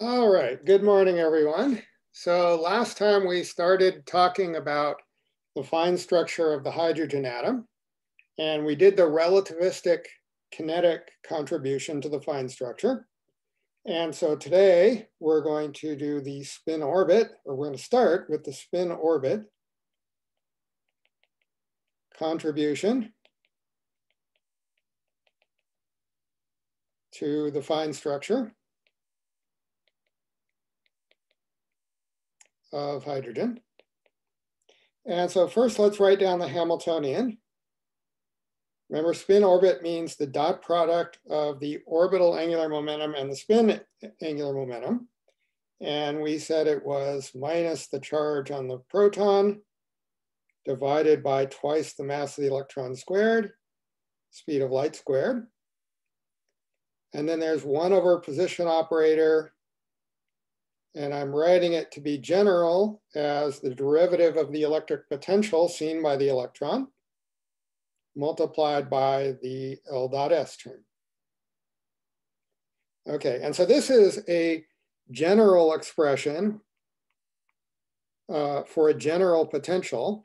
All right, good morning, everyone. So last time we started talking about the fine structure of the hydrogen atom, and we did the relativistic kinetic contribution to the fine structure. And so today we're going to do the spin orbit, or we're going to start with the spin orbit contribution to the fine structure of hydrogen. And so first let's write down the Hamiltonian. Remember, spin orbit means the dot product of the orbital angular momentum and the spin angular momentum. And we said it was minus the charge on the proton divided by twice the mass of the electron squared, speed of light squared. And then there's 1 over position operator. And I'm writing it to be general as the derivative of the electric potential seen by the electron multiplied by the L dot S term. Okay, and so this is a general expression for a general potential,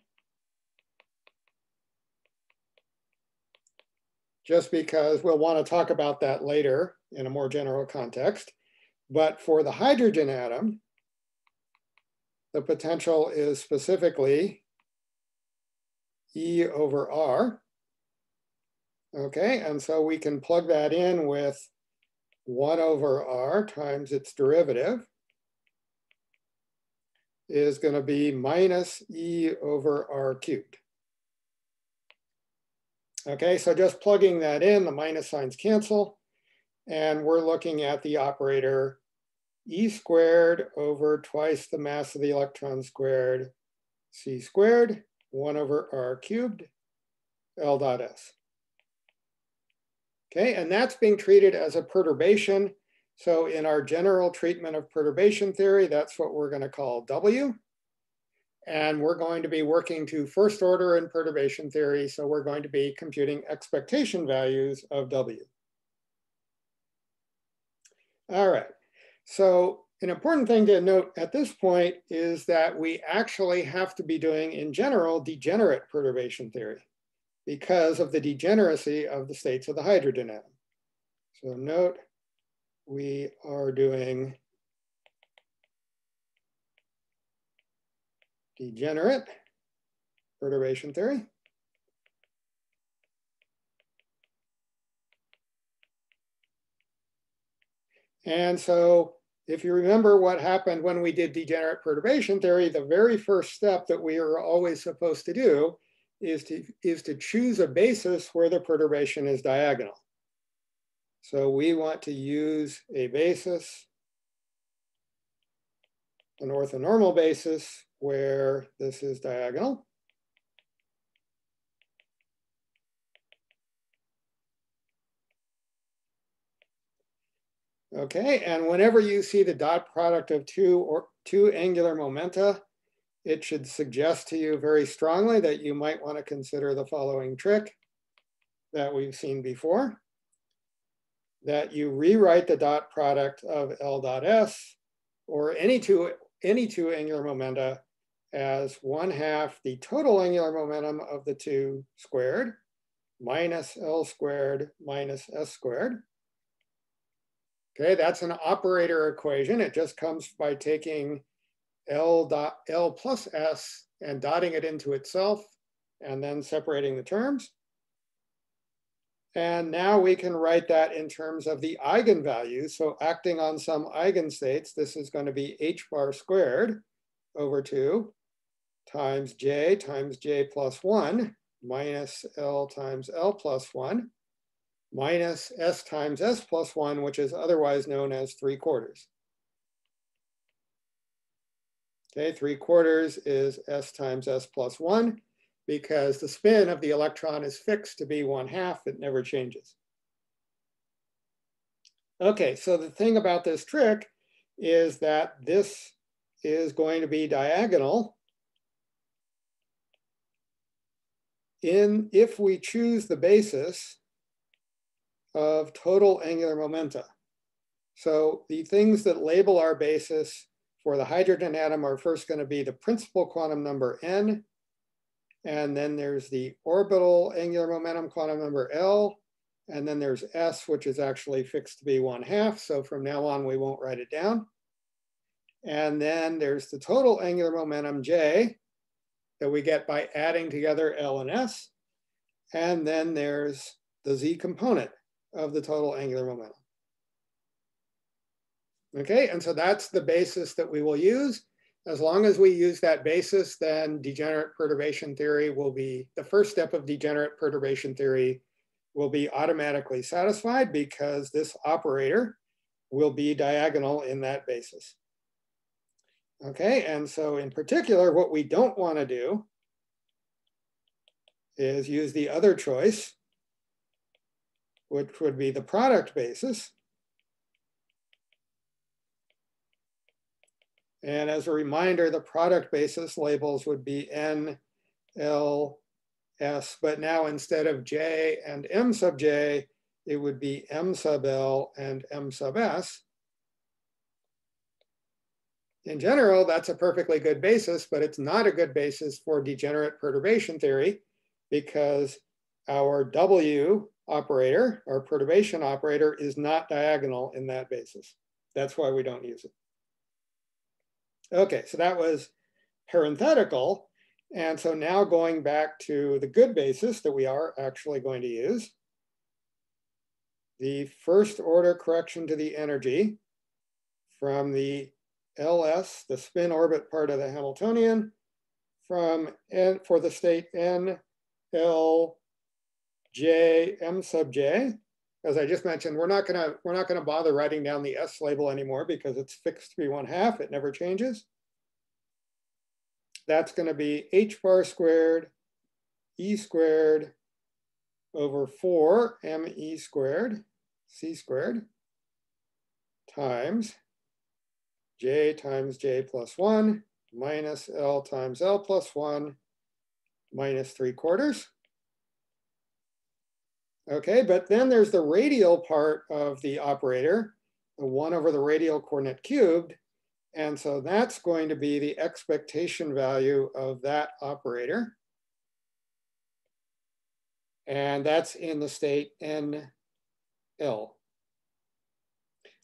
just because we'll want to talk about that later in a more general context. But for the hydrogen atom, the potential is specifically E over R. Okay, and so we can plug that in with 1 over R times its derivative is going to be minus E over R cubed. Okay, so just plugging that in, the minus signs cancel, and we're looking at the operator E squared over twice the mass of the electron squared, C squared, 1 over R cubed, L dot S. Okay, and that's being treated as a perturbation. So in our general treatment of perturbation theory, that's what we're going to call W. And we're going to be working to first order in perturbation theory. So we're going to be computing expectation values of W. All right, so an important thing to note at this point is that we actually have to be doing, in general, degenerate perturbation theory, because of the degeneracy of the states of the hydrogen atom. So note, we are doing degenerate perturbation theory. And so if you remember what happened when we did degenerate perturbation theory, the very first step that we are always supposed to do is to choose a basis where the perturbation is diagonal. So we want to use a basis, an orthonormal basis, where this is diagonal. Okay, and whenever you see the dot product of two angular momenta, it should suggest to you very strongly that you might want to consider the following trick that we've seen before, that you rewrite the dot product of L dot S or any two angular momenta as 1/2 the total angular momentum of the two squared minus L squared minus S squared. Okay, that's an operator equation. It just comes by taking L plus S and dotting it into itself and then separating the terms. And now we can write that in terms of the eigenvalues. So acting on some eigenstates, this is going to be H bar squared over 2 times J plus 1 minus L times L plus 1 minus S times S plus 1, which is otherwise known as 3/4. Okay, 3/4 is S times S plus 1 because the spin of the electron is fixed to be 1/2. It never changes. Okay, so the thing about this trick is that this is going to be diagonal if we choose the basis of total angular momenta. So the things that label our basis for the hydrogen atom are first going to be the principal quantum number n, and then there's the orbital angular momentum quantum number L, and then there's S, which is actually fixed to be 1/2. So from now on, we won't write it down. And then there's the total angular momentum J that we get by adding together L and S. And then there's the Z component of the total angular momentum. Okay, and so that's the basis that we will use. As long as we use that basis, then degenerate perturbation theory will be, the first step of degenerate perturbation theory will be automatically satisfied because this operator will be diagonal in that basis. Okay, and so in particular, what we don't want to do is use the other choice, which would be the product basis. And as a reminder, the product basis labels would be N, L, S, but now instead of J and M sub J, it would be M sub L and M sub S. In general, that's a perfectly good basis, but it's not a good basis for degenerate perturbation theory because our W operator, our perturbation operator, is not diagonal in that basis. That's why we don't use it. Okay, so that was parenthetical. And so now going back to the good basis that we are actually going to use, the first order correction to the energy from the LS, the spin orbit part of the Hamiltonian, from N for the state N, L, J, M sub J. As I just mentioned, we're not gonna bother writing down the S label anymore because it's fixed to be 1/2, it never changes. That's gonna be H bar squared, E squared over 4 ME squared, C squared, times J times J plus 1 minus L times L plus 1 minus 3/4. Okay, but then there's the radial part of the operator, the 1 over the radial coordinate cubed. And so that's going to be the expectation value of that operator. And that's in the state NL.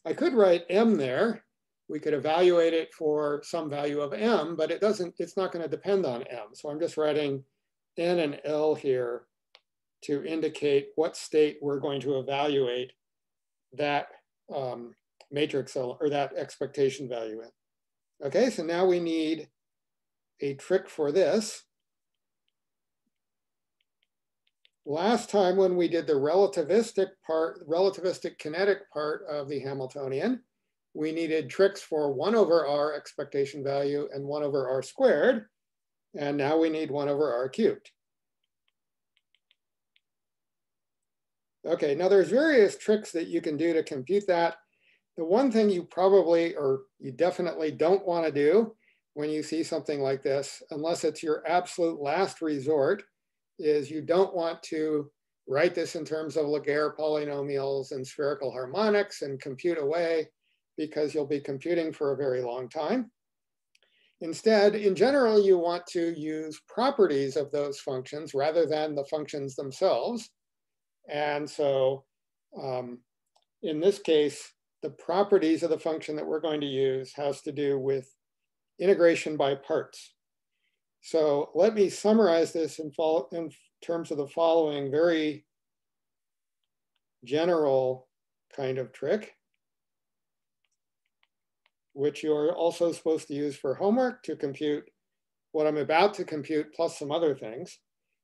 I could write M there. We could evaluate it for some value of M, but it's not going to depend on M. So I'm just writing N and L here to indicate what state we're going to evaluate that matrix or that expectation value in. Okay, so now we need a trick for this. Last time when we did the relativistic kinetic part of the Hamiltonian, we needed tricks for 1 over r expectation value and 1 over r squared. And now we need 1 over r cubed. Okay, now there's various tricks that you can do to compute that. The one thing you probably, or you definitely don't want to do when you see something like this, unless it's your absolute last resort, is you don't want to write this in terms of Laguerre polynomials and spherical harmonics and compute away, because you'll be computing for a very long time. Instead, in general, you want to use properties of those functions rather than the functions themselves. And so in this case, the properties of the function that we're going to use has to do with integration by parts. So let me summarize this in terms of the following very general kind of trick, which you're also supposed to use for homework to compute what I'm about to compute plus some other things.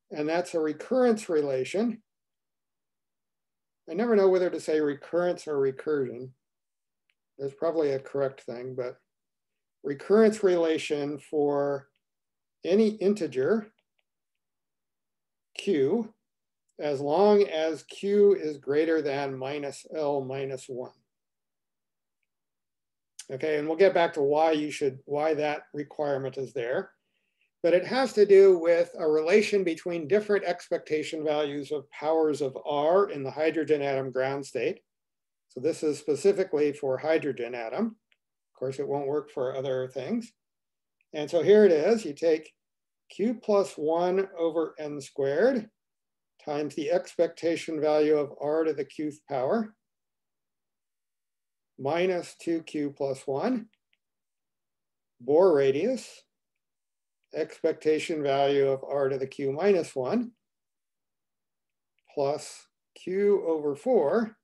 And that's a recurrence relation. I never know whether to say recurrence or recursion. There's probably a correct thing, but recurrence relation for any integer q, as long as q is greater than minus L minus 1. Okay, and we'll get back to why that requirement is there. But it has to do with a relation between different expectation values of powers of R in the hydrogen atom ground state. So this is specifically for hydrogen atom. Of course, it won't work for other things. And so here it is. You take q plus 1 over n squared times the expectation value of r to the qth power minus 2q plus 1, Bohr radius, expectation value of r to the q minus 1, plus q over 4,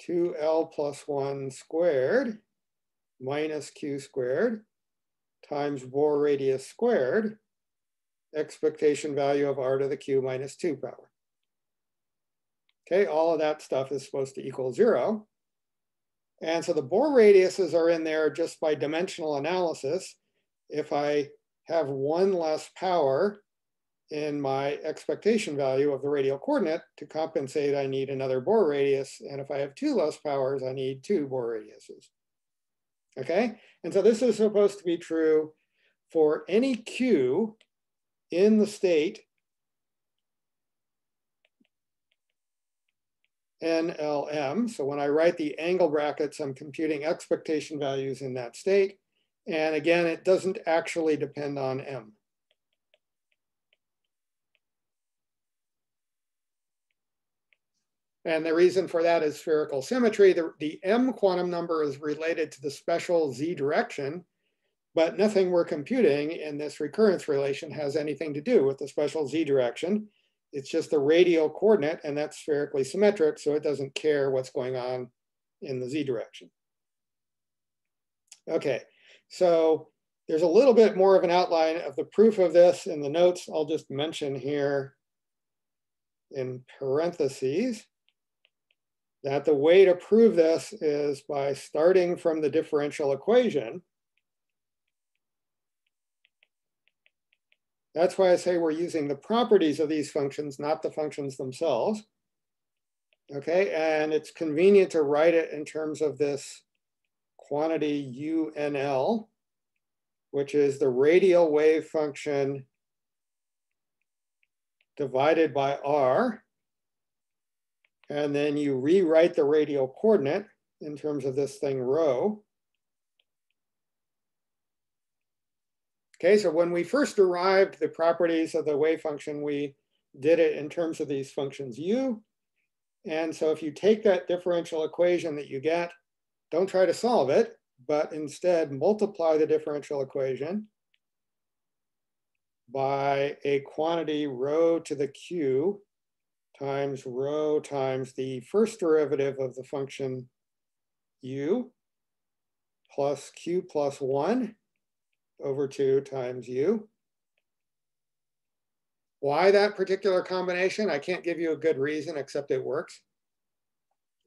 2l plus 1 squared minus q squared times Bohr radius squared, expectation value of r to the q minus 2 power. Okay, all of that stuff is supposed to equal 0. And so the Bohr radiuses are in there just by dimensional analysis. If I have 1 less power in my expectation value of the radial coordinate to compensate, I need another Bohr radius. And if I have 2 less powers, I need 2 Bohr radiuses. Okay, and so this is supposed to be true for any q in the state NLM. So when I write the angle brackets, I'm computing expectation values in that state. And again, it doesn't actually depend on M. And the reason for that is spherical symmetry. The M quantum number is related to the special Z direction, but nothing we're computing in this recurrence relation has anything to do with the special Z direction. It's just the radial coordinate, and that's spherically symmetric, so it doesn't care what's going on in the Z direction. Okay, so there's a little bit more of an outline of the proof of this in the notes. I'll just mention here in parentheses that the way to prove this is by starting from the differential equation. That's why I say we're using the properties of these functions, not the functions themselves. Okay, and it's convenient to write it in terms of this quantity UNL, which is the radial wave function divided by R. And then you rewrite the radial coordinate in terms of this thing rho. Okay, so when we first derived the properties of the wave function, we did it in terms of these functions u. And so if you take that differential equation that you get, don't try to solve it, but instead multiply the differential equation by a quantity rho to the q times rho times the first derivative of the function u plus q plus 1 over 2 times u. Why that particular combination? I can't give you a good reason except it works.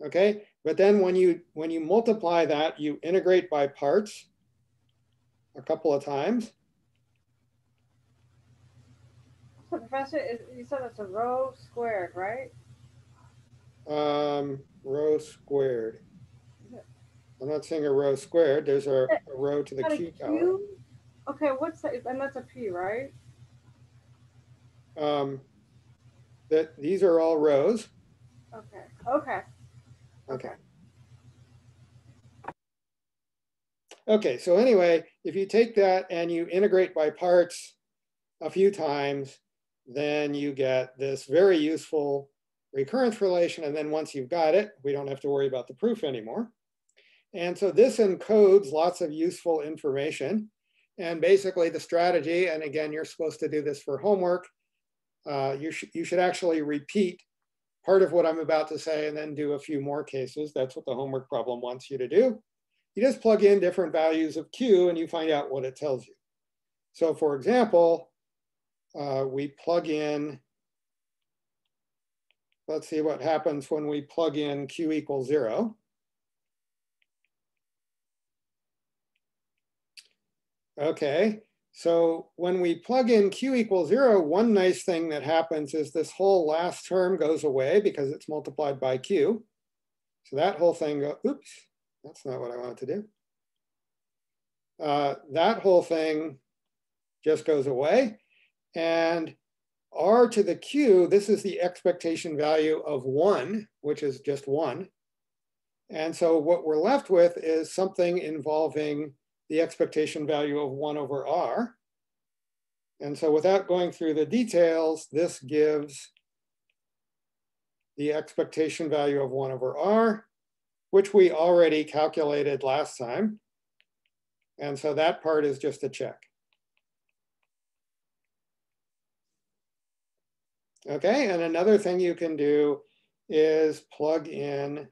Okay, but then when you multiply that, you integrate by parts a couple of times. So Professor, you said it's a rho squared, right? Rho squared. I'm not saying a rho squared. There's a rho to the q power. Okay, what's that? And that's a p, right? These are all rows. Okay. Okay. Okay. Okay, so anyway, if you take that and you integrate by parts a few times, then you get this very useful recurrence relation. And then once you've got it, we don't have to worry about the proof anymore. And so this encodes lots of useful information. And basically the strategy, and again, you're supposed to do this for homework, you should actually repeat part of what I'm about to say and then do a few more cases. That's what the homework problem wants you to do. You just plug in different values of Q and you find out what it tells you. So for example, we plug in, let's see what happens when we plug in Q equals 0. Okay, so when we plug in Q equals 0, one nice thing that happens is this whole last term goes away because it's multiplied by Q. So that whole thing goes, oops, that's not what I wanted to do. That whole thing just goes away. And r to the q, this is the expectation value of 1, which is just 1. And so what we're left with is something involving the expectation value of 1 over r. And so without going through the details, this gives the expectation value of 1 over r, which we already calculated last time. And so that part is just a check. Okay, and another thing you can do is plug in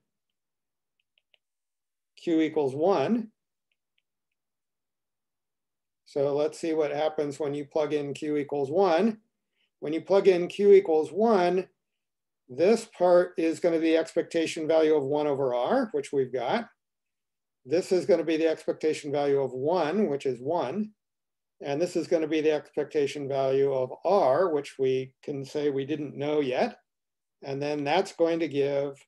q equals 1. So let's see what happens when you plug in q equals 1. When you plug in q equals 1, this part is going to be the expectation value of 1 over r, which we've got. This is going to be the expectation value of 1, which is 1. And this is going to be the expectation value of r, which we can say we didn't know yet. And then that's going to give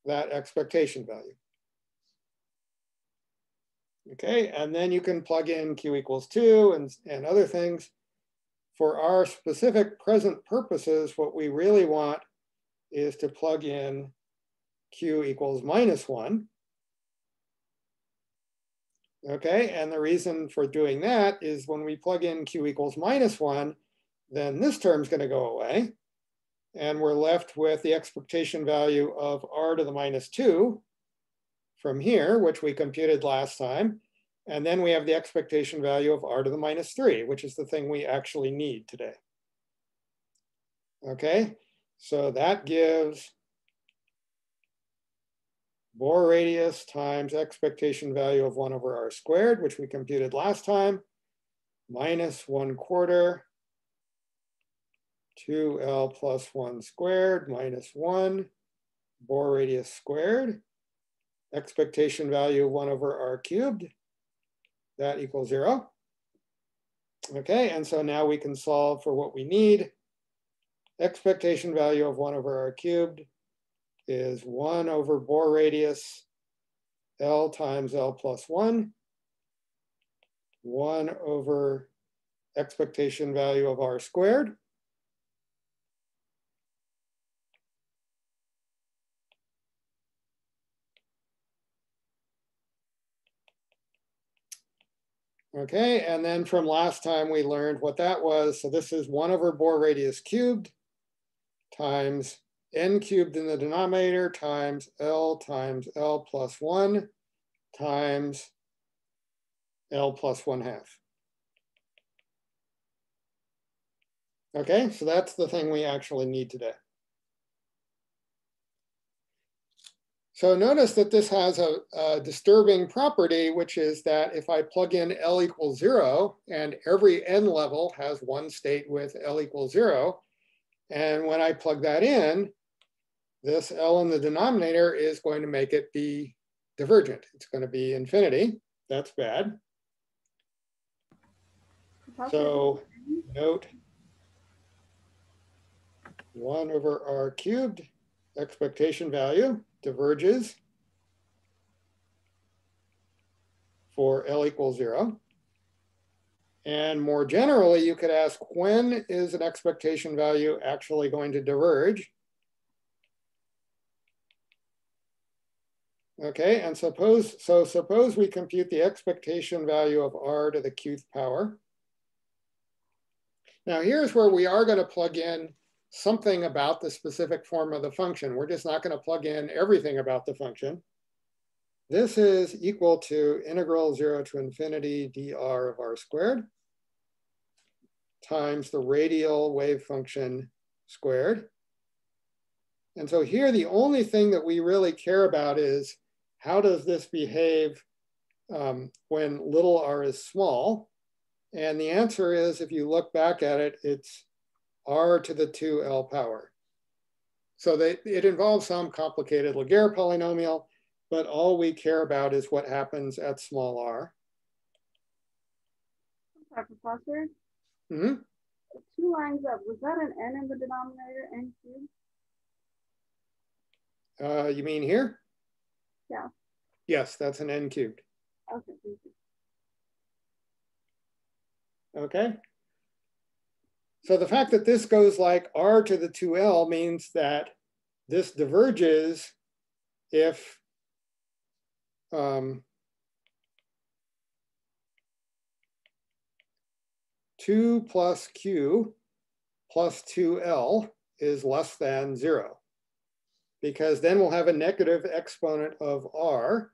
that expectation value. Okay, and then you can plug in q equals 2 and other things. For our specific present purposes, what we really want is to plug in q equals minus 1. Okay, and the reason for doing that is when we plug in q equals minus 1, then this term's going to go away. And we're left with the expectation value of r to the minus 2 from here, which we computed last time. And then we have the expectation value of r to the minus 3, which is the thing we actually need today. Okay, so that gives Bohr radius times expectation value of 1 over r squared, which we computed last time, minus 1/4 2l plus 1 squared minus 1 Bohr radius squared, expectation value of 1 over r cubed, that equals 0. Okay, and so now we can solve for what we need. Expectation value of 1 over r cubed is 1 over Bohr radius L times L plus 1 over expectation value of r squared. Okay, and then from last time we learned what that was. So this is 1 over Bohr radius cubed times n cubed in the denominator times L plus 1 times L plus 1/2. Okay, so that's the thing we actually need today. So notice that this has a disturbing property, which is that if I plug in L equals 0, and every n level has one state with L equals 0, and when I plug that in, this L in the denominator is going to make it be divergent. It's going to be infinity. That's bad. So note 1 over r cubed, expectation value, diverges for L equals 0. And more generally, you could ask, when is an expectation value actually going to diverge? Okay, and suppose we compute the expectation value of r to the qth power. Now here's where we are going to plug in something about the specific form of the function. We're just not going to plug in everything about the function. This is equal to integral 0 to infinity dr of r squared times the radial wave function squared. And so here, the only thing that we really care about is how does this behave when little r is small? And the answer is, if you look back at it, it's r to the 2l power. So it involves some complicated Laguerre polynomial, but all we care about is what happens at small r. Sorry, Professor. Mm-hmm. 2 lines up, was that an n in the denominator, n cubed? You mean here? Yeah. Yes, that's an n cubed. Okay, thank you. Okay. So the fact that this goes like R to the 2L means that this diverges if 2 plus Q plus 2L is less than 0. Because then we'll have a negative exponent of R.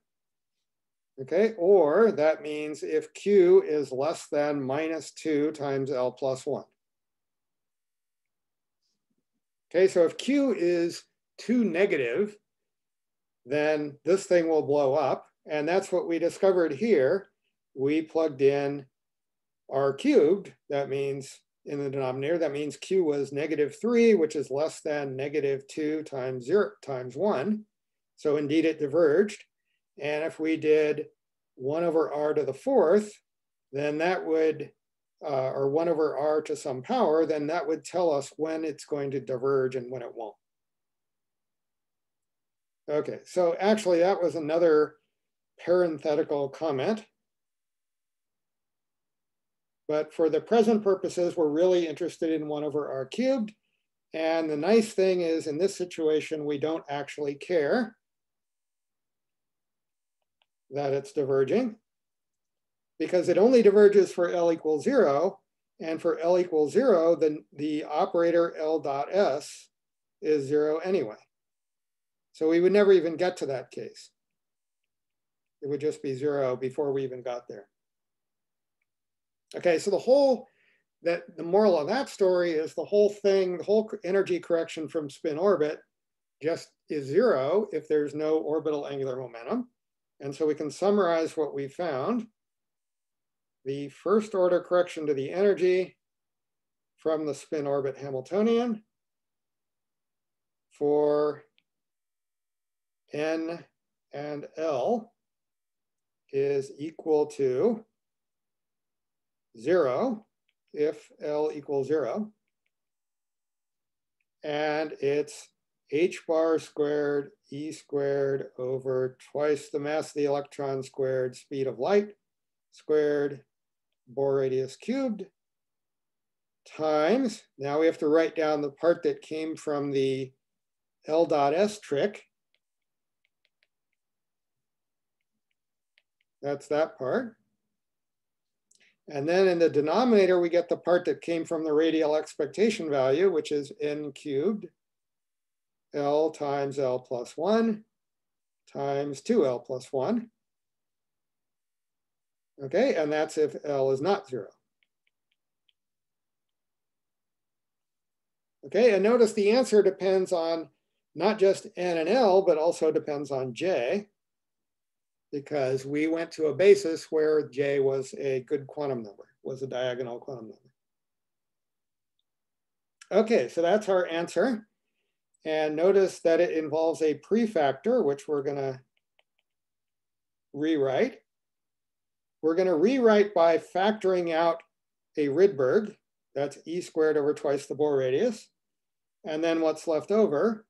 Okay, or that means if Q is less than minus 2 times L plus 1. Okay, so if Q is too negative, then this thing will blow up. And that's what we discovered here. We plugged in R cubed. That means in the denominator, that means Q was -3, which is less than -2 times 0 times 1. So indeed it diverged. And if we did 1 over R to the 4th, then that would, or 1 over R to some power, then that would tell us when it's going to diverge and when it won't. Okay, so actually that was another parenthetical comment. But for the present purposes, we're really interested in 1 over R cubed. And the nice thing is in this situation, we don't actually care that it's diverging because it only diverges for L equals 0. And for L equals 0, then the operator L dot S is 0 anyway. So we would never even get to that case. It would just be 0 before we even got there. Okay, so the moral of that story is the whole thing, the whole energy correction from spin orbit just is 0 if there's no orbital angular momentum. And so we can summarize what we found. The first order correction to the energy from the spin orbit Hamiltonian for N and L is equal to 0 if L equals 0. And it's h bar squared E squared over twice the mass of the electron squared speed of light squared Bohr radius cubed times, now we have to write down the part that came from the L dot S trick. That's that part. And then in the denominator, we get the part that came from the radial expectation value, which is N cubed L times L plus 1 times 2L plus 1. Okay, and that's if L is not 0. Okay, and notice the answer depends on not just N and L, but also depends on J, because we went to a basis where J was a good quantum number, was a diagonal quantum number. Okay, so that's our answer. And notice that it involves a prefactor, which we're going to rewrite. We're going to rewrite by factoring out a Rydberg. That's E squared over twice the Bohr radius. And then what's left over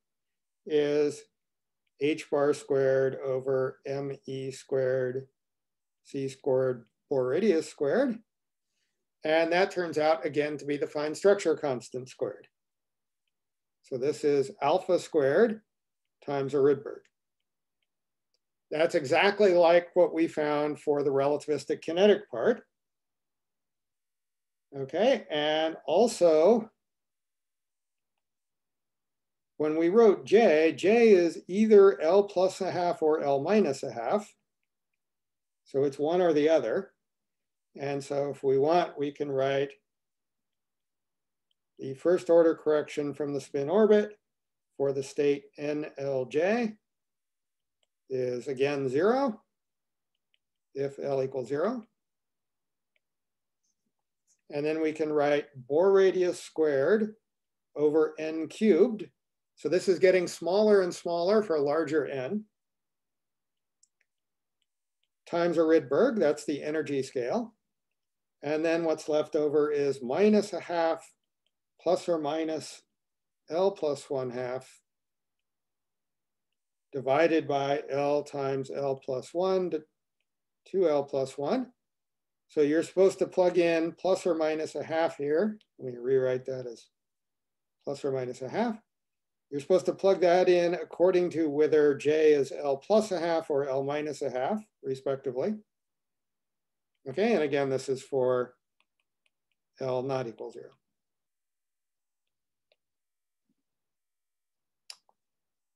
is h bar squared over me squared c squared Bohr radius squared. And that turns out, again, to be the fine structure constant squared. So this is alpha squared times a Rydberg. That's exactly like what we found for the relativistic kinetic part. Okay, and also, when we wrote J, J is either L plus a half or L minus a half. So it's one or the other. And so if we want, we can write the first order correction from the spin orbit for the state NLJ is again 0 if L equals 0. And then we can write Bohr radius squared over N cubed. So this is getting smaller and smaller for a larger N. Times a Rydberg, that's the energy scale. And then what's left over is minus a half plus or minus L plus 1/2 divided by L times L plus 1 to 2L plus 1. So you're supposed to plug in plus or minus a half here. Let me rewrite that as plus or minus a half. You're supposed to plug that in according to whether J is L plus a half or L minus a half, respectively. Okay, and again, this is for L not equal 0.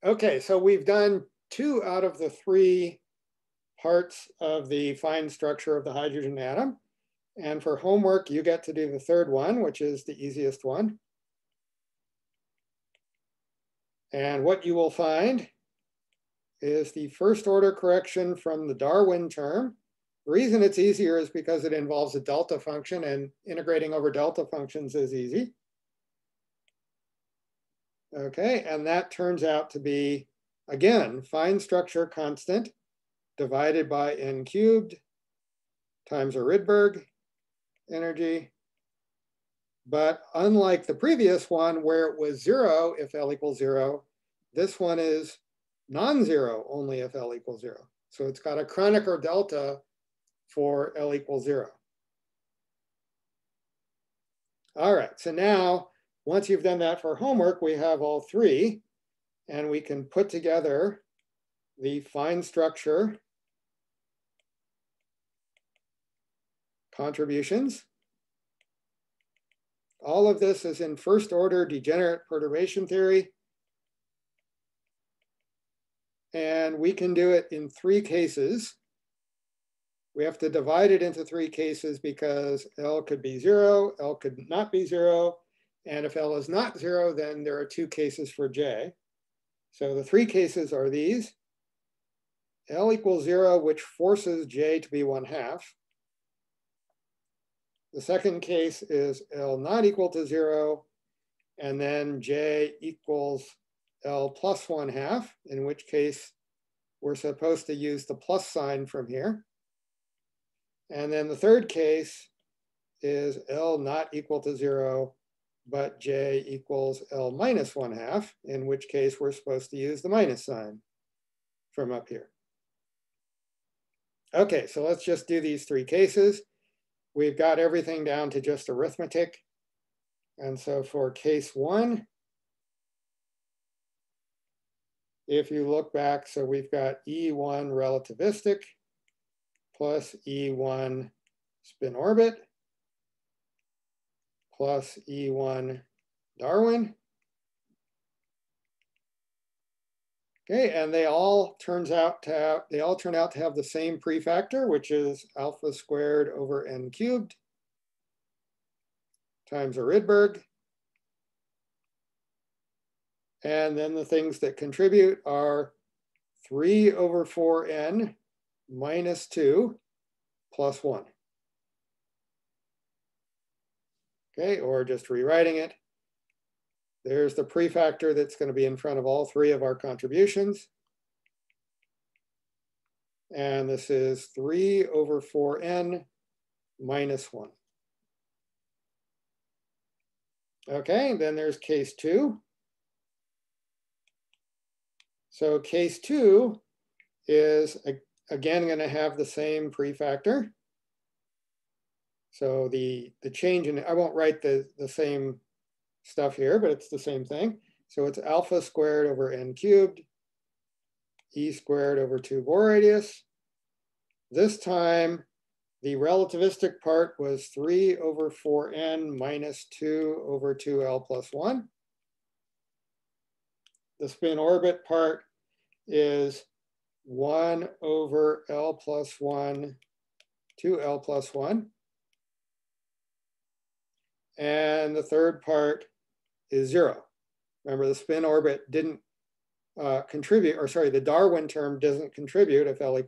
Okay, so we've done 2 out of the 3 parts of the fine structure of the hydrogen atom. And for homework, you get to do the 3rd one, which is the easiest one. And what you will find is the 1st order correction from the Darwin term. The reason it's easier is because it involves a delta function, and integrating over delta functions is easy. Okay, and that turns out to be, again, fine structure constant divided by n cubed times a Rydberg energy. But unlike the previous one where it was 0 if L equals 0, this one is non-zero only if L equals 0. So it's got a Kronecker delta for L equals 0. All right, so now once you've done that for homework, we have all 3, and we can put together the fine structure contributions. All of this is in 1st order degenerate perturbation theory. And we can do it in 3 cases. We have to divide it into 3 cases because L could be 0, L could not be 0. And if L is not 0, then there are 2 cases for J. So the 3 cases are these. L equals 0, which forces J to be 1/2. The second case is L not equal to 0, and then J equals L plus 1/2, in which case we're supposed to use the plus sign from here. And then the third case is L not equal to 0, but J equals L minus 1/2, in which case we're supposed to use the minus sign from up here. Okay, so let's just do these 3 cases. We've got everything down to just arithmetic. And so for case 1, if you look back, so we've got E1 relativistic plus E1 spin orbit plus E1 Darwin. Okay, and they all turn out to have the same prefactor, which is alpha squared over n cubed times a Rydberg. And then the things that contribute are 3 over 4n minus 2 plus 1. Okay, or just rewriting it. There's the prefactor that's going to be in front of all 3 of our contributions. And this is 3 over 4n minus 1. Okay, and then there's case 2. So case 2 is, again, going to have the same prefactor. So the change in, I won't write the same stuff here, but it's the same thing. So it's alpha squared over n cubed, e squared over 2 Bohr radius. This time, the relativistic part was 3 over 4n minus 2 over 2l plus 1. The spin orbit part is 1 over l plus 1, 2l plus 1. And the third part is 0. Remember, the spin orbit didn't contribute, or sorry, the Darwin term doesn't contribute if L is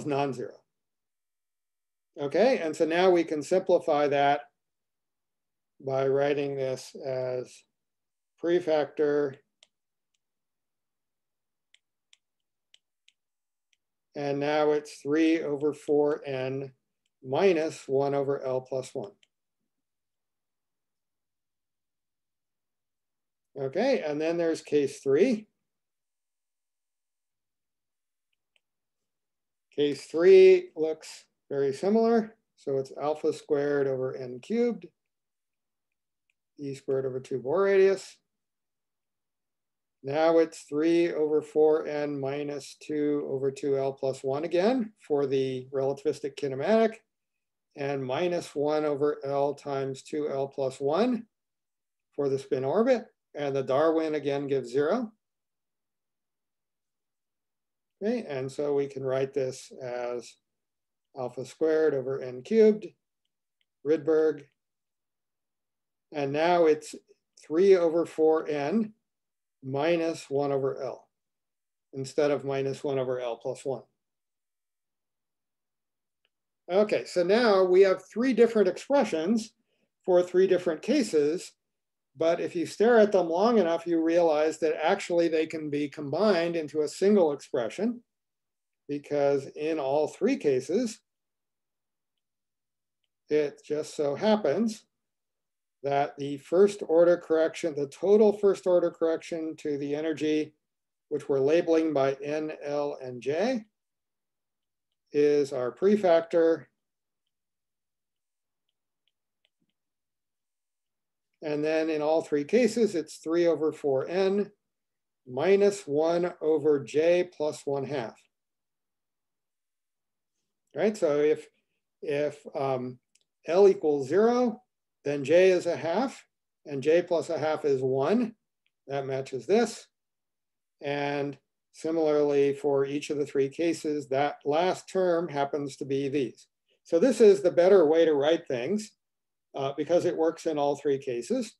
non-zero. Okay, and so now we can simplify that by writing this as prefactor and now it's 3 over 4n minus 1 over L plus 1. Okay, and then there's case 3. Case 3 looks very similar. So it's alpha squared over n cubed, e squared over 2 Bohr radius. Now it's 3 over 4n minus 2 over 2l plus 1 again for the relativistic kinematic, and minus 1 over L times 2L plus 1 for the spin orbit. And the Darwin again gives 0. Okay, and so we can write this as alpha squared over n cubed, Rydberg. And now it's 3 over 4n minus 1 over L instead of minus 1 over L plus 1. Okay, so now we have 3 different expressions for 3 different cases, but if you stare at them long enough, you realize that actually they can be combined into a single expression, because in all 3 cases, it just so happens that the first order correction, the total first order correction to the energy, which we're labeling by N, L, and J, is our prefactor. And then in all 3 cases, it's 3 over 4n minus 1 over j plus 1/2. Right, so if L equals 0, then j is 1/2, and j plus 1/2 is 1. That matches this. And similarly, for each of the 3 cases, that last term happens to be these. So this is the better way to write things because it works in all 3 cases.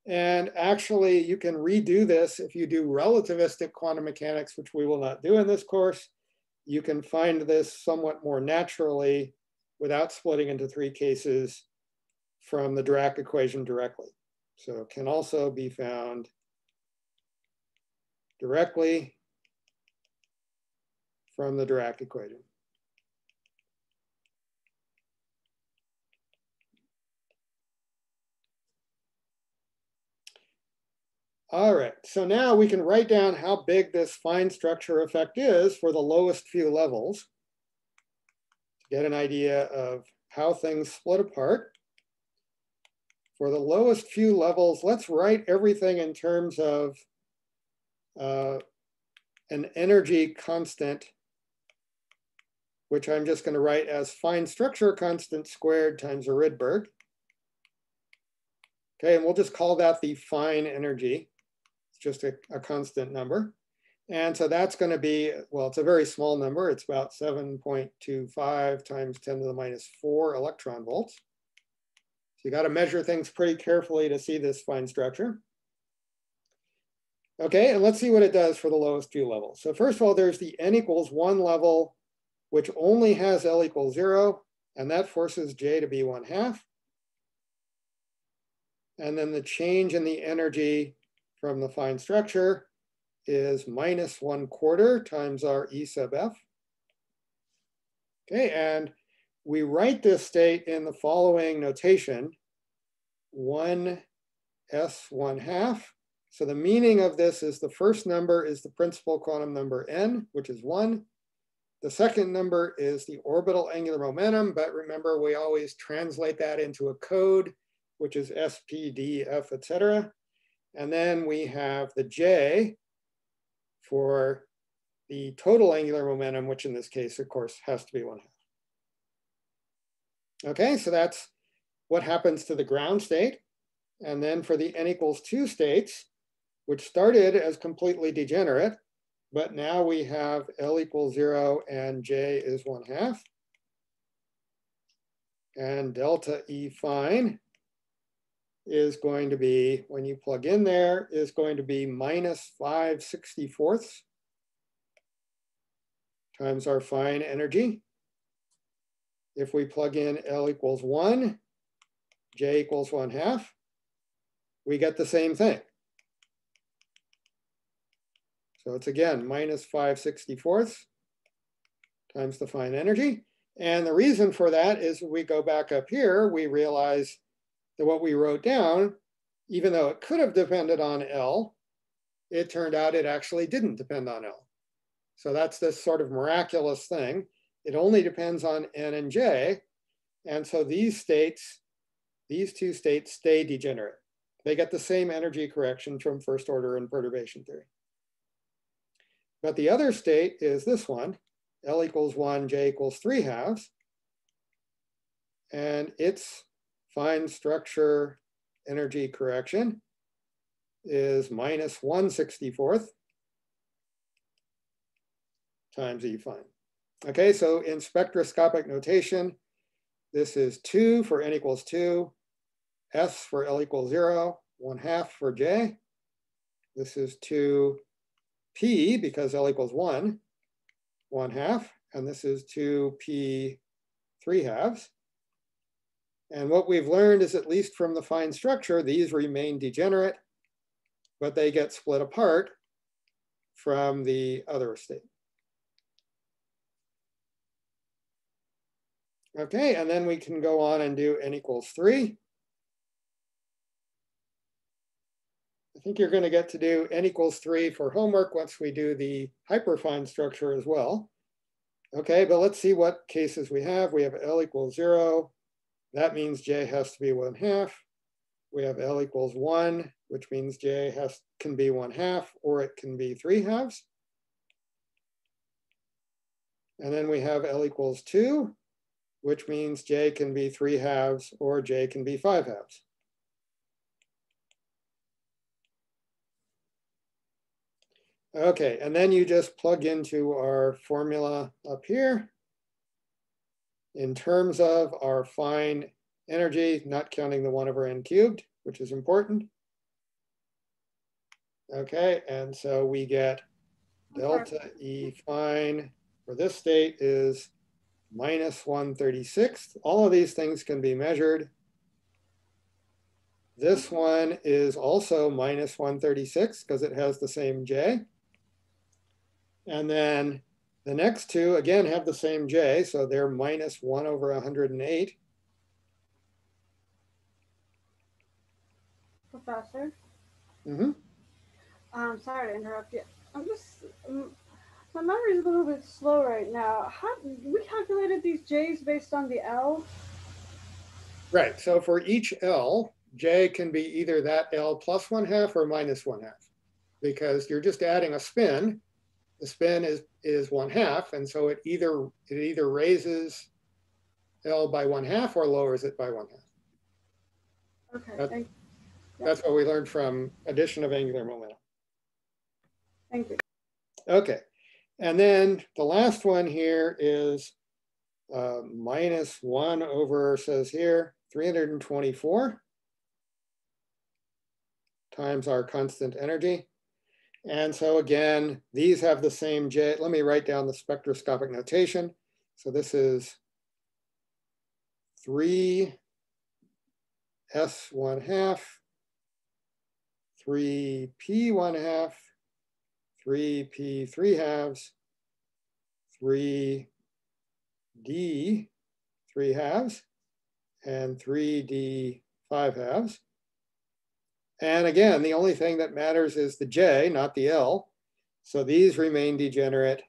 And actually, you can redo this if you do relativistic quantum mechanics, which we will not do in this course. You can find this somewhat more naturally without splitting into 3 cases from the Dirac equation directly. So it can also be found directly from the Dirac equation. All right, so now we can write down how big this fine structure effect is for the lowest few levels to get an idea of how things split apart. For the lowest few levels, let's write everything in terms of an energy constant, which I'm just going to write as fine structure constant squared times a Rydberg. Okay, and we'll just call that the fine energy. It's just a constant number. And so that's going to be, well, it's a very small number. It's about 7.25 times 10 to the minus 4 electron volts. So you got to measure things pretty carefully to see this fine structure. Okay, and let's see what it does for the lowest few levels. So first of all, there's the n equals 1 level, which only has L equals 0, and that forces J to be 1/2. And then the change in the energy from the fine structure is minus 1/4 times our E sub F. Okay, and we write this state in the following notation, 1 S 1/2. So the meaning of this is the first number is the principal quantum number n, which is 1. The second number is the orbital angular momentum, but remember we always translate that into a code, which is S, P, D, F, etc. And then we have the J for the total angular momentum, which in this case, of course, has to be 1/2. Okay, so that's what happens to the ground state. And then for the n equals 2 states, which started as completely degenerate, but now we have L equals 0 and J is 1/2. And delta E fine is going to be, when you plug in there, is going to be minus 5/64 times our fine energy. If we plug in L equals 1, J equals 1/2, we get the same thing. So it's again, minus 5/64 times the fine energy. And the reason for that is when we go back up here, we realize that what we wrote down, even though it could have depended on L, it turned out it actually didn't depend on L. So that's this sort of miraculous thing. It only depends on n and j. And so these two states stay degenerate. They get the same energy correction from first order in perturbation theory. But the other state is this one, L equals 1, J equals 3/2. And its fine structure energy correction is minus 1/64 times E fine. Okay, so in spectroscopic notation, this is 2 for n equals 2, S for L equals 0, 1/2 for J. This is 2P because L equals 1, 1/2, and this is 2P 3/2. And what we've learned is, at least from the fine structure, these remain degenerate, but they get split apart from the other state. Okay, and then we can go on and do n equals 3. I think you're going to get to do n equals 3 for homework once we do the hyperfine structure as well. Okay, but let's see what cases we have. We have L equals 0. That means J has to be 1/2. We have L equals 1, which means J can be 1/2, or it can be 3/2. And then we have L equals 2, which means J can be 3/2, or J can be 5/2. Okay, and then you just plug into our formula up here in terms of our fine energy, not counting the 1/n³, which is important. Okay, and so we get delta E fine for this state is minus 1/36. All of these things can be measured. This one is also minus 1/36 because it has the same J. And then the next two, again, have the same J, so they're minus 1/108. Professor? Mm-hmm. I'm sorry to interrupt you. My memory is a little bit slow right now. We calculated these J's based on the L? Right, so for each L, J can be either that L plus 1/2 or minus 1/2, because you're just adding a spin. The spin is 1/2, and so it either raises L by 1/2 or lowers it by 1/2. Okay, That's what we learned from addition of angular momentum. Thank you. Okay, and then the last one here is minus 1 over, says here, 324 times our constant energy. And so again, these have the same J. Let me write down the spectroscopic notation. So this is 3S 1/2, 3P 1/2, 3P 3/2, 3D 3/2, and 3D 5/2. And again, the only thing that matters is the J, not the L. So these remain degenerate.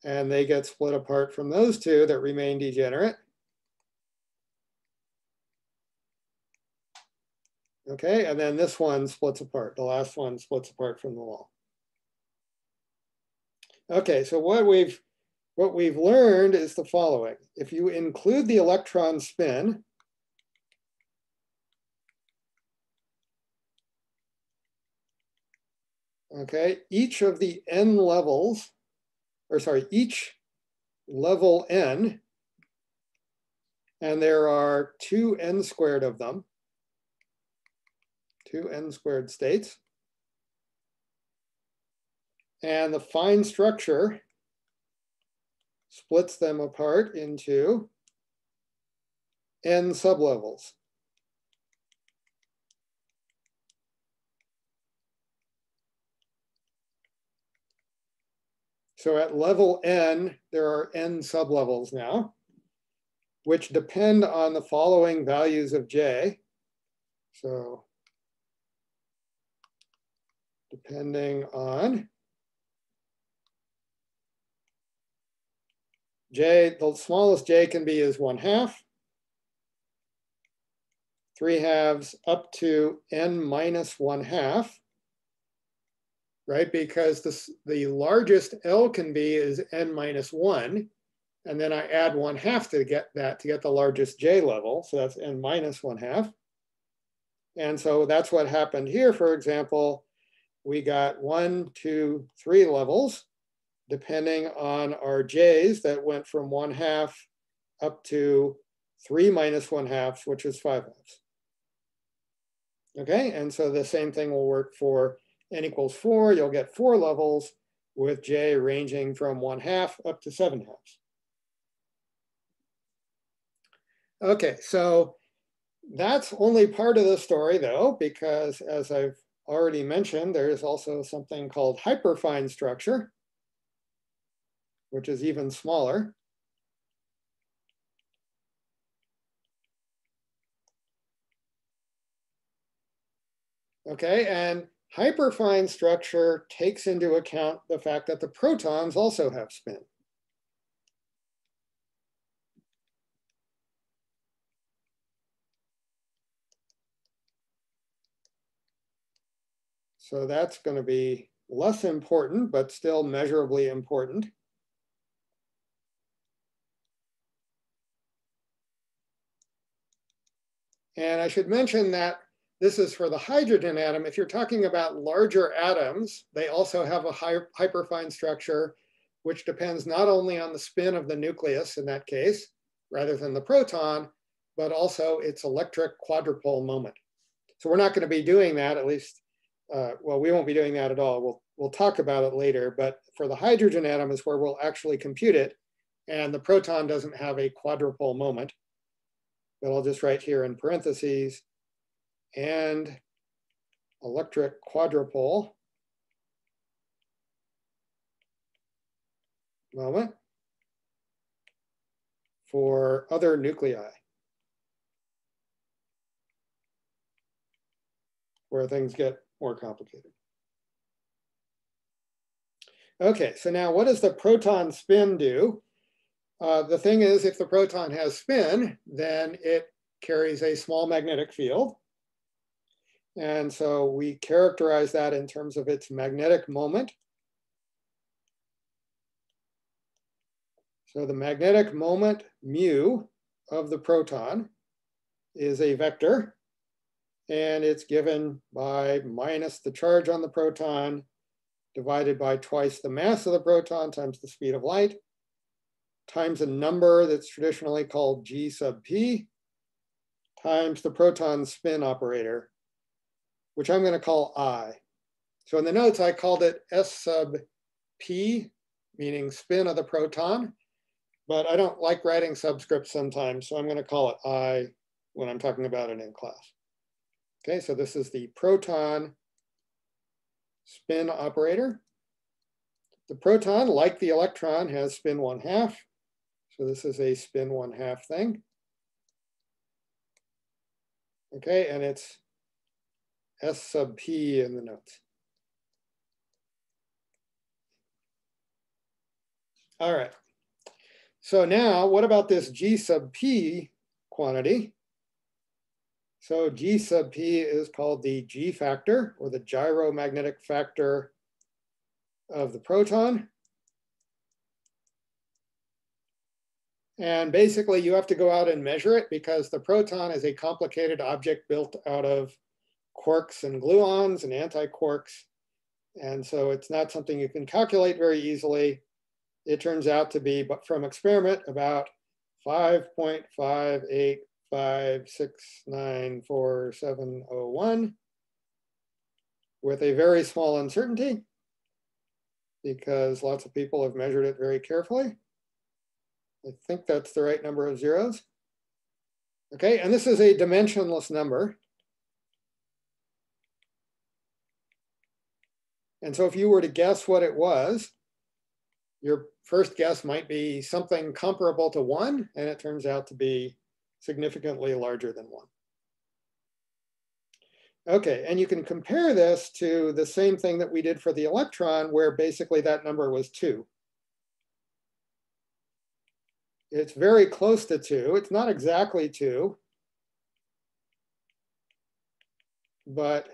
And they get split apart from those two that remain degenerate. Okay, and then this one splits apart. The last one splits apart from the wall. Okay, so what we've learned is the following. If you include the electron spin, okay, each of the n levels, each level n, and there are 2n² of them, 2n² states, and the fine structure splits them apart into n sublevels. So at level n, there are n sublevels now, which depend on the following values of J. So depending on j. The smallest j can be is 1/2, 3/2 up to n minus 1/2, right? Because the largest L can be is n minus 1, and then I add 1/2 to get that, to get the largest j level. So that's n minus 1/2. And so that's what happened here. For example, we got 1, 2, 3 levels, depending on our j's that went from 1/2 up to 3 minus 1/2, which is 5/2. Okay, and so the same thing will work for n equals 4. You'll get 4 levels with j ranging from 1/2 up to 7/2. Okay, so that's only part of the story though, because as I've already mentioned, there is also something called hyperfine structure, which is even smaller. Okay, and hyperfine structure takes into account the fact that the protons also have spin. So that's going to be less important, but still measurably important. And I should mention that this is for the hydrogen atom. If you're talking about larger atoms, they also have a hyperfine structure, which depends not only on the spin of the nucleus in that case, rather than the proton, but also its electric quadrupole moment. So we're not going to be doing that, at least, well, we won't be doing that at all. We'll talk about it later, but for the hydrogen atom is where we'll actually compute it, and the proton doesn't have a quadrupole moment. But I'll just write here in parentheses, and electric quadrupole moment for other nuclei, where things get more complicated. Okay, so now what does the proton spin do? The thing is, if the proton has spin, then it carries a small magnetic field. And so we characterize that in terms of its magnetic moment. So the magnetic moment mu of the proton is a vector, and it's given by minus the charge on the proton divided by twice the mass of the proton times the speed of light, times a number that's traditionally called G sub p, times the proton spin operator, which I'm going to call I. So in the notes, I called it S sub p, meaning spin of the proton, but I don't like writing subscripts sometimes, so I'm going to call it I when I'm talking about it in class. Okay, so this is the proton spin operator. The proton, like the electron, has spin 1/2. So this is a spin 1/2 thing. Okay, and it's S sub p in the notes. All right. So now what about this G sub p quantity? So G sub p is called the G factor, or the gyromagnetic factor of the proton. And basically you have to go out and measure it because the proton is a complicated object built out of quarks and gluons and antiquarks. And so it's not something you can calculate very easily. It turns out to be, but from experiment, about 5.585694701 with a very small uncertainty because lots of people have measured it very carefully. I think that's the right number of zeros. Okay, and this is a dimensionless number. And so if you were to guess what it was, your first guess might be something comparable to 1, and it turns out to be significantly larger than 1. Okay, and you can compare this to the same thing that we did for the electron, where basically that number was 2. It's very close to 2. It's not exactly 2, but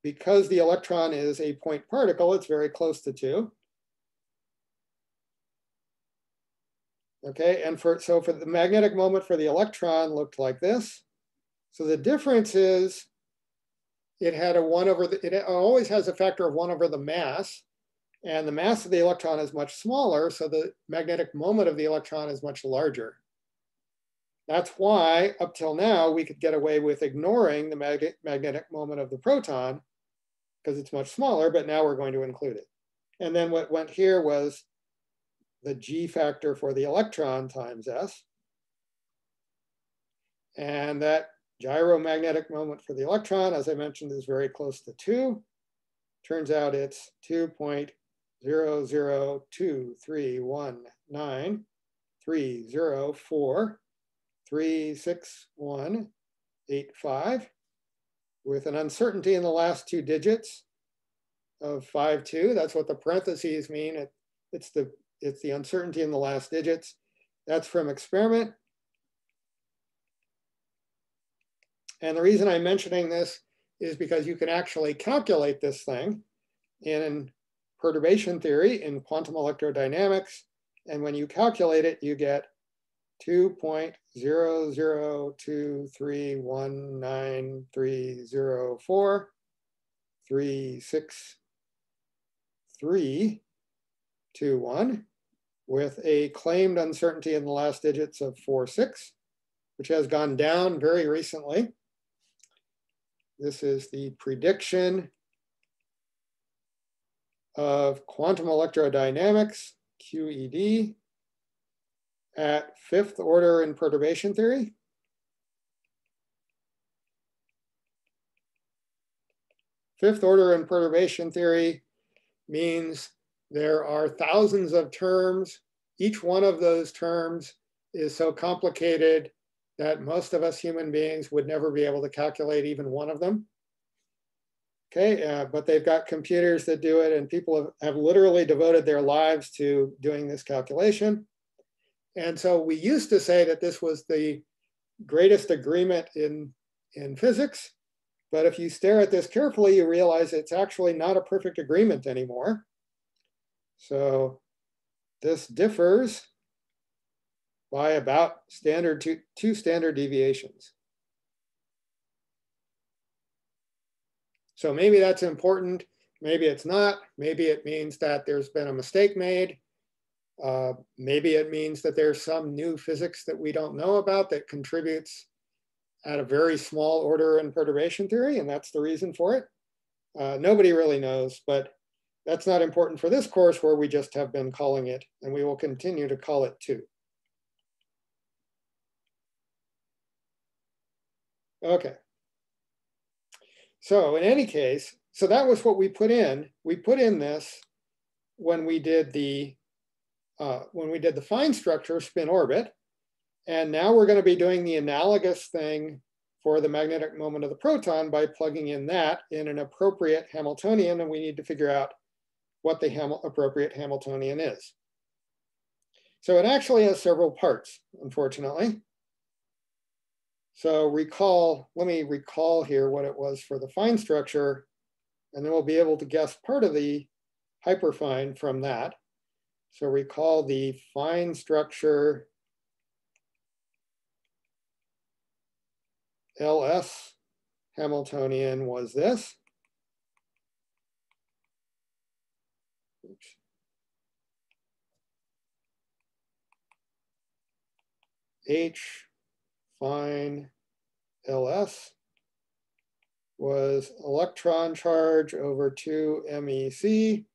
because the electron is a point particle, it's very close to 2. Okay, and so for the magnetic moment for the electron looked like this. So the difference is it had a 1 over the, it always has a factor of 1 over the mass, and the mass of the electron is much smaller, so the magnetic moment of the electron is much larger. That's why up till now we could get away with ignoring the magnetic moment of the proton because it's much smaller, but now we're going to include it. And then what went here was the G factor for the electron times S. And that gyromagnetic moment for the electron, as I mentioned, is very close to 2. Turns out it's 2.0023193043618 with an uncertainty in the last 2 digits of 5.2. That's what the parentheses mean. It's the uncertainty in the last digits. That's from experiment. And the reason I'm mentioning this is because you can actually calculate this thing in perturbation theory in quantum electrodynamics. And when you calculate it, you get 2.0023193043631 with a claimed uncertainty in the last digits of 4.6, which has gone down very recently. This is the prediction of quantum electrodynamics, QED, at 5th order in perturbation theory. Fifth order in perturbation theory means there are thousands of terms. Each one of those terms is so complicated that most of us human beings would never be able to calculate even one of them. Okay, but they've got computers that do it, and people have literally devoted their lives to doing this calculation. And so we used to say that this was the greatest agreement in physics. But if you stare at this carefully, you realize it's actually not a perfect agreement anymore. So this differs by about two standard deviations. So maybe that's important, maybe it's not. Maybe it means that there's been a mistake made. Maybe it means that there's some new physics that we don't know about that contributes at a very small order in perturbation theory, and that's the reason for it. Nobody really knows, but that's not important for this course where we just have been calling it, and we will continue to call it 2. Okay. So in any case, so that was what we put in. We put in this when we did the fine structure spin orbit. And now we're going to be doing the analogous thing for the magnetic moment of the proton by plugging in that in an appropriate Hamiltonian, and we need to figure out what the appropriate Hamiltonian is. So it actually has several parts, unfortunately. So let me recall here what it was for the fine structure, and then we'll be able to guess part of the hyperfine from that. So recall the fine structure LS Hamiltonian was this. Oops. H fine LS was electron charge over 2 MEC,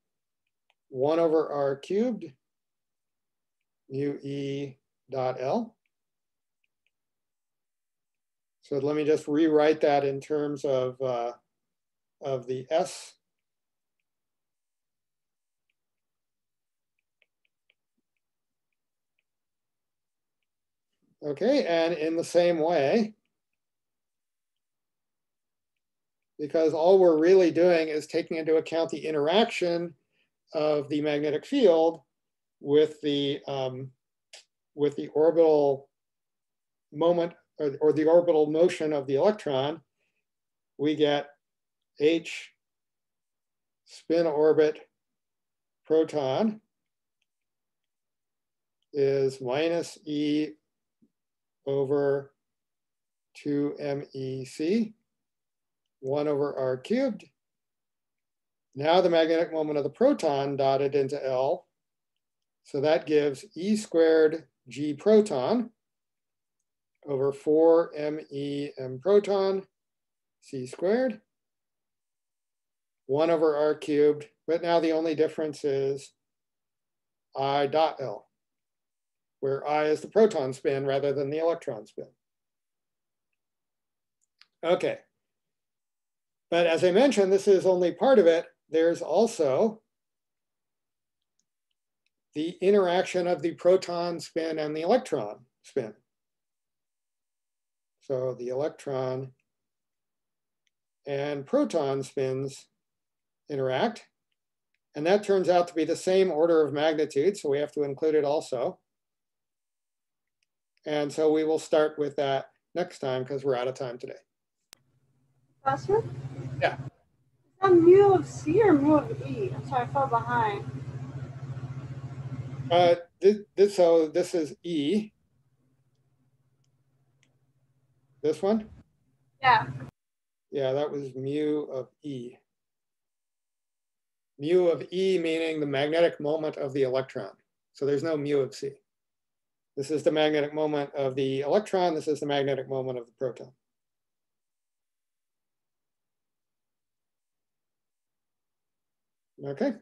1 over R cubed, mu E dot L. So let me just rewrite that in terms of the S. Okay, and in the same way, because all we're really doing is taking into account the interaction of the magnetic field with the orbital moment or the orbital motion of the electron. We get H spin orbit proton is minus E over 2 MEC, 1 over R cubed. Now the magnetic moment of the proton dotted into L. So that gives E squared G proton over 4 ME M proton C squared, 1 over R cubed. But now the only difference is I dot L, where I is the proton spin rather than the electron spin. Okay. But as I mentioned, this is only part of it. There's also the interaction of the proton spin and the electron spin. So the electron and proton spins interact. And that turns out to be the same order of magnitude, so we have to include it also. And so we will start with that next time because we're out of time today. Professor? Yeah. Is that mu of C or mu of E? I'm sorry, I fell behind. So this is E. This one? Yeah. Yeah, that was mu of E. Mu of E meaning the magnetic moment of the electron. So there's no mu of C. This is the magnetic moment of the electron. This is the magnetic moment of the proton. Okay.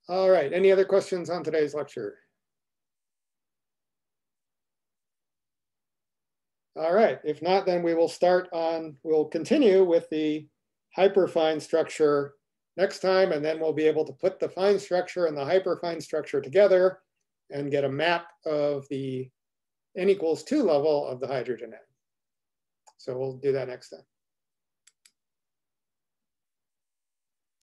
All right, any other questions on today's lecture? All right, if not, then we'll continue with the hyperfine structure next time, and then we'll be able to put the fine structure and the hyperfine structure together and get a map of the n = 2 level of the hydrogen atom. So we'll do that next time.